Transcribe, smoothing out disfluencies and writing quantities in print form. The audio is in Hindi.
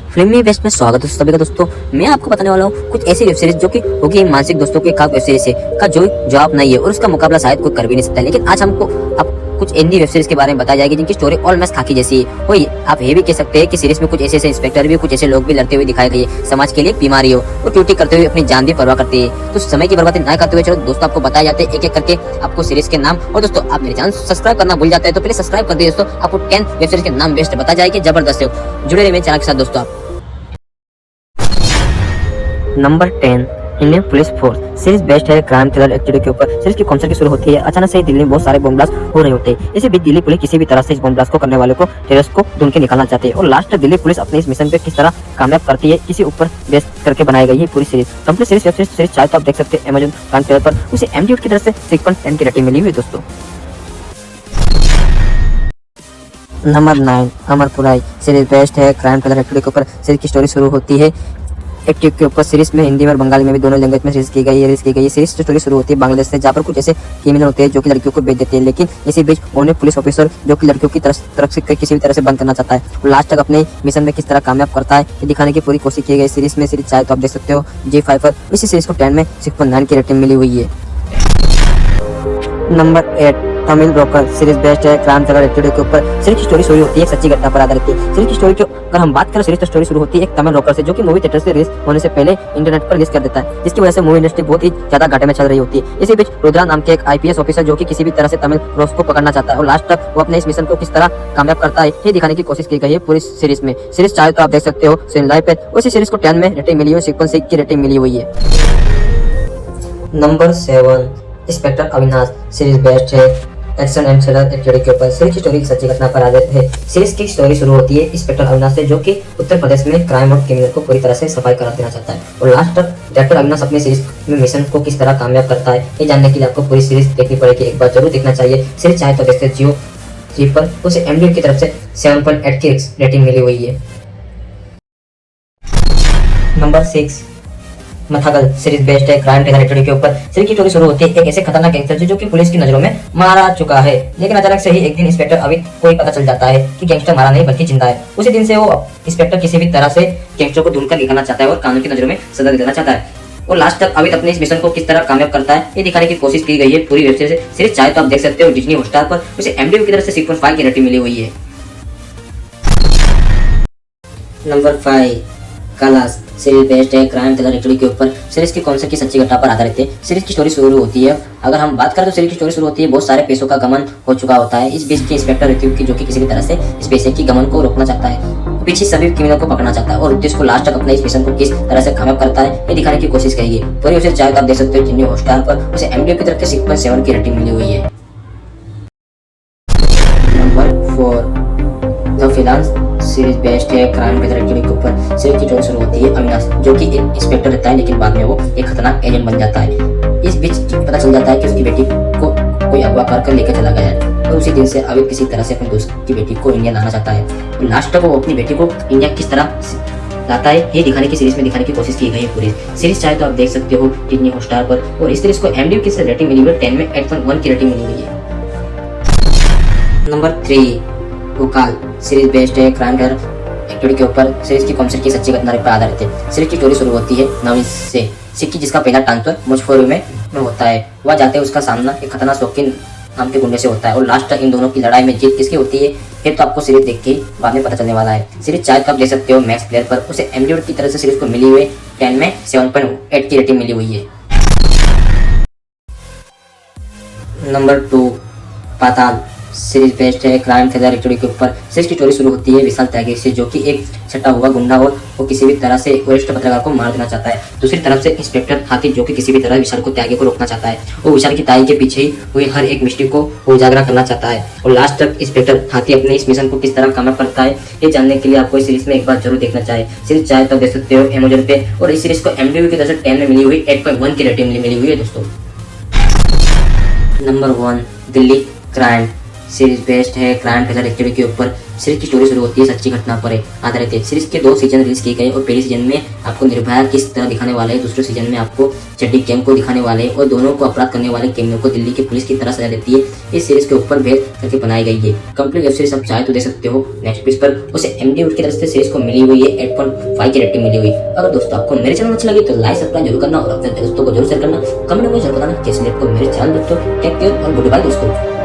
फिल्मी बेस्ट में स्वागत है सभी का दोस्तों। मैं आपको बताने वाला हूँ कुछ ऐसी वेब सीरीज जो कि होगी मानसिक दोस्तों की खास वेब सीरीज है का जो जवाब नहीं है और उसका मुकाबला शायद कोई कर भी नहीं सकता। लेकिन आज हमको अब कुछ हिंदी वेब सीरीज के बारे में बताई जाएगी जिनकी स्टोरी ऑलमोस्ट खाकी जैसी है। वही आप ये भी कह सकते हैं कि सीरीज में कुछ ऐसे इंस्पेक्टर भी कुछ ऐसे लोग भी लड़ते हुए दिखाए गए समाज के लिए एक बीमारी हो और ड्यूटी करते हुए अपनी जान भी परवाह करते हैं। तो समय की बर्बादी ना करते हुए चलो दोस्तों आपको बताए जाते हैं एक एक करके आपको सीरीज के नाम। और दोस्तों आप मेरे चैनल सब्सक्राइब करना भूल जाते हैं तो पहले सब्सक्राइब कर दिए दोस्तों। आपको 10 वेब सीरीज के नाम बेस्ट बता जाएगी, जबरदस्त हो। जुड़े रहिए मेरे चैनल के साथ दोस्तों। आप number 10 Indian police force series best है क्राइम थ्रिलर एक्टिविटी के ऊपर। सीरीज की कॉन्सेप्ट की शुरू होती है अचानक से ही दिल्ली में बहुत सारे बम ब्लास्ट हो रहे होते हैं। इसी बीच दिल्ली पुलिस किसी भी तरह से इस बम ब्लास्ट को करने वाले को टेररिस्ट को ढूंढ के निकालना चाहते हैं और लास्ट तक दिल्ली पुलिस अपने इस मिशन पे किस तरह कामयाब करती है इसी ऊपर बेस करके बनाई गई है पूरी series. Complete series web series चाहे तो आप देख सकते हैं अमेज़न प्राइम टेलर पर। उसे एमडीएफ की तरफ से 6.10 की रेटिंग मिली हुई दोस्तों। नंबर 9 अमरपुराई सीरीज बेस्ट है क्राइम थ्रिलर एक्टिविटी के ऊपर। सीरीज की स्टोरी शुरू होती है एक्टिव के ऊपर। सीरीज में हिंदी और बंगाली में भी दोनों लैंग्वेज में रिलीज की गई है। सीरीज की स्टोरी शुरू होती है बांग्लादेश से, जहाँ पर कुछ ऐसे क्रिमिनल होते हैं जो कि लड़कियों को बेच देते हैं। लेकिन इसी बीच उन्हें पुलिस ऑफिसर जो कि लड़कियों की तरफ से किसी भी तरह से बंद करना चाहता है और लास्ट तक अपने मिशन में किस तरह कामयाब करता है ये दिखाने की पूरी कोशिश की गई सीरीज में। सीरीज चाहे तो आप देख सकते हो G5 पर। इसी सीरीज को 10 में 6.9 की रेटिंग मिली हुई है। Number 8 Tamil broker series best है क्राइम थ्रिलर एक्टिविटी के ऊपर। सीरीज की स्टोरी शुरू होती है एक सच्ची घटना पर आधारित है। सीरीज की स्टोरी की अगर हम बात करें सीरीज की स्टोरी शुरू होती है एक तमिल ब्रोकर से जो कि मूवी थिएटर से रिलीज होने से पहले इंटरनेट पर रिलीज कर देता है, जिसकी वजह से मूवी इंडस्ट्री बहुत ही ज्यादा घाटे में चल रही होती है। इसी बीच रुद्रा नाम के एक आईपीएस ऑफिसर जो कि किसी भी तरह से तमिल रोज को पकड़ना चाहता है और लास्ट तक वो अपने इस मिशन को किस तरह कामयाब करता है ये दिखाने की कोशिश की गई है पूरी सीरीज में। सीरीज चाहे तो आप देख सकते हो सिन लाइव पे। उसी सीरीज को 10 में रेटिंग मिली हुई 6.6 की रेटिंग मिली हुई है। Number 7 inspector Avinash series best है एक्शन एंड थ्रिलर एक्टिविटी के ऊपर। सीरीज की स्टोरी सच्ची घटना पर आधारित है। सीरीज की स्टोरी शुरू होती है इंस्पेक्टर अविनाश से जो कि उत्तर प्रदेश में क्राइम और क्रिमिनल को पूरी तरह से सफाई करा देना चाहता है और लास्ट तक डायरेक्टर अविनाश अपनी सीरीज में मिशन को किस तरह कामयाब करता है ये जानने के लिए आपको पूरी सीरीज देखनी पड़ेगी। एक बार जरूर देखना चाहिए। सीरीज चाहे तो देखते जियो 3 पर। उसे एमडीएफ की तरफ से 7.8 की रेटिंग मिली हुई है। नंबर 6 मथागल सीरीज बेस्ट है क्राइम थ्रिलर एक्टिविटी के ऊपर। सीरीज की स्टोरी शुरू होती है एक ऐसे खतरनाक गैंगस्टर जो कि पुलिस की नजरों में मारा चुका है, लेकिन अचानक से ही एक दिन इंस्पेक्टर अवित को ही पता चल जाता है कि गैंगस्टर मारा नहीं बल्कि जिंदा है। उसी दिन से वो इंस्पेक्टर किसी भी तरह से गैंगस्टर को ढूंढकर निकालना चाहता है और कानून की नजरों में सजा दिलाना चाहता है और लास्ट तक अवित अपने इस मिशन को किस तरह कामयाब करता है ये दिखाने की कोशिश की गई है पूरी वेब सीरीज। सीरीज चाहे तो आप देख सकते हो डिज्नी हॉटस्टार पर। उसे एमडीयू की तरफ से 6.5 की रेटिंग मिली हुई है। नंबर 5 कलाश सीरीज बेस्ट है क्राइम थ्रिलर एक्टिविटी के ऊपर। सीरीज की कॉन्सेप्ट की सच्ची घटना पर आधारित है। सीरीज की स्टोरी शुरू होती है अगर हम बात करें तो सीरीज की स्टोरी शुरू होती है बहुत सारे पैसों का गमन हो चुका होता है। इस बीच के इंस्पेक्टर ऋतिक की जो कि किसी भी तरह से इस पैसे की गमन को रोकना चाहता है, पीछे सभी क्रिमिनल को पकड़ना चाहता है और ऋतिक को लास्ट तक अपने इस मिशन को किस तरह से कामयाब करता है ये दिखाने की कोशिश करेगी पूरी। उसे चाहे तो आप देख सकते हो जिन्नी हॉटस्टार पर। उसे एमडीएफ की तरफ से 6.7 की रेटिंग मिली हुई है। नंबर 4 द फिलांस सीरीज बेस्ट है क्राइम थ्रिलर एक्टिविटी के ऊपर। सीरीज की स्टोरी शुरू होती है अविनाश जो कि एक इंस्पेक्टर रहता है लेकिन बाद में वो एक खतरनाक एजेंट बन जाता है। इस बीच पता चल जाता है कि उसकी बेटी को कोई अगवा कर लेकर चला गया है और उसी दिन से अवित किसी तरह से अपने दोस्त की बेटी को इंडिया लाना चाहता है और लास्ट तक वो अपनी बेटी को इंडिया किस तरह लाता है ये दिखाने की सीरीज में दिखाने की कोशिश की गई है पूरी। सीरीज चाहे तो आप देख सकते हो डिज्नी हॉटस्टार पर और इस सीरीज को एमडीयू की रेटिंग मिली हुई है 10 में 8.1 की रेटिंग मिली हुई है। नंबर 3 वकाल सीरीज बेस्ट है क्राइम थ्रिलर एक्टिविटी के ऊपर। सीरीज की कॉन्सेप्ट की सच्ची घटना पर आधारित है। सीरीज की स्टोरी शुरू होती है नवीन से सिक्की जिसका पहला ट्रांसफर मुजफ्फरपुर में होता है। वह जाते हैं उसका सामना एक खतरनाक शौकीन नाम के गुंडे से होता है और लास्ट तक इन दोनों की लड़ाई में जीत किसकी होती है ये तो आपको सीरीज देख के बाद में पता चलने वाला है। सीरीज चाहे तो आप देख सकते हो मैक्स प्लेयर पर। उसे एमडीयू की तरफ से सीरीज को मिली हुई 10 में 7.8 की रेटिंग मिली हुई है। नंबर 2 पाताल सीरीज बेस्ट है क्राइम थ्रिलर एक्टिविटी के ऊपर। सीरीज की स्टोरी शुरू होती है विशाल त्यागी से जो कि एक छटा हुआ गुंडा और वो किसी भी तरह से वरिष्ठ पत्रकार को मार देना चाहता है। दूसरी तरफ से इंस्पेक्टर हाथी जो कि किसी भी तरह विशाल को त्यागी को रोकना चाहता है। वो विशाल की ताई के पीछे ही हुई हर एक मिस्ट्री को उजागर करना चाहता है और लास्ट तक इंस्पेक्टर हाथी अपने इस मिशन को किस तरह कामयाब करता है ये जानने के लिए आपको इस सीरीज में एक बार जरूर देखना चाहिए। सीरीज चाहे तो देख सकते हो अमेज़न पे और इस सीरीज को एमडीयू की तरफ से 10 में मिली हुई 8.1 की रेटिंग मिली हुई है दोस्तों। Number 1 Delhi crime series based है क्राइम थ्रिलर एक्टिविटी के ऊपर। सीरीज की स्टोरी शुरू होती है सच्ची घटना पर आधारित है। सीरीज के 2 सीजन रिलीज किए गए और पहले सीजन में आपको निर्भया किस तरह दिखाने वाले हैं, दूसरे सीजन में आपको चड्डी गैंग को दिखाने वाले हैं और दोनों को अपराध करने वाले कैमियों को दिल्ली की पुलिस की तरह सजा देती है। इस सीरीज के ऊपर भेद करके बनाई गई है। कंप्लीट वेब सीरीज आप चाहे तो देख सकते हो नेटफ्लिक्स पर। उसे एमडी की तरफ से सीरीज को मिली हुई है 8.5 की रेटिंग मिली हुई। अगर दोस्तों आपको मेरे चैनल अच्छी लगी तो लाइक सब्सक्राइब जरूर करना और अपने दोस्तों को जरूर शेयर करना। कमेंट में जरूर बताना कैसे आपको मेरे चैनल दोस्तों। टेक केयर और गुड बाय दोस्तों।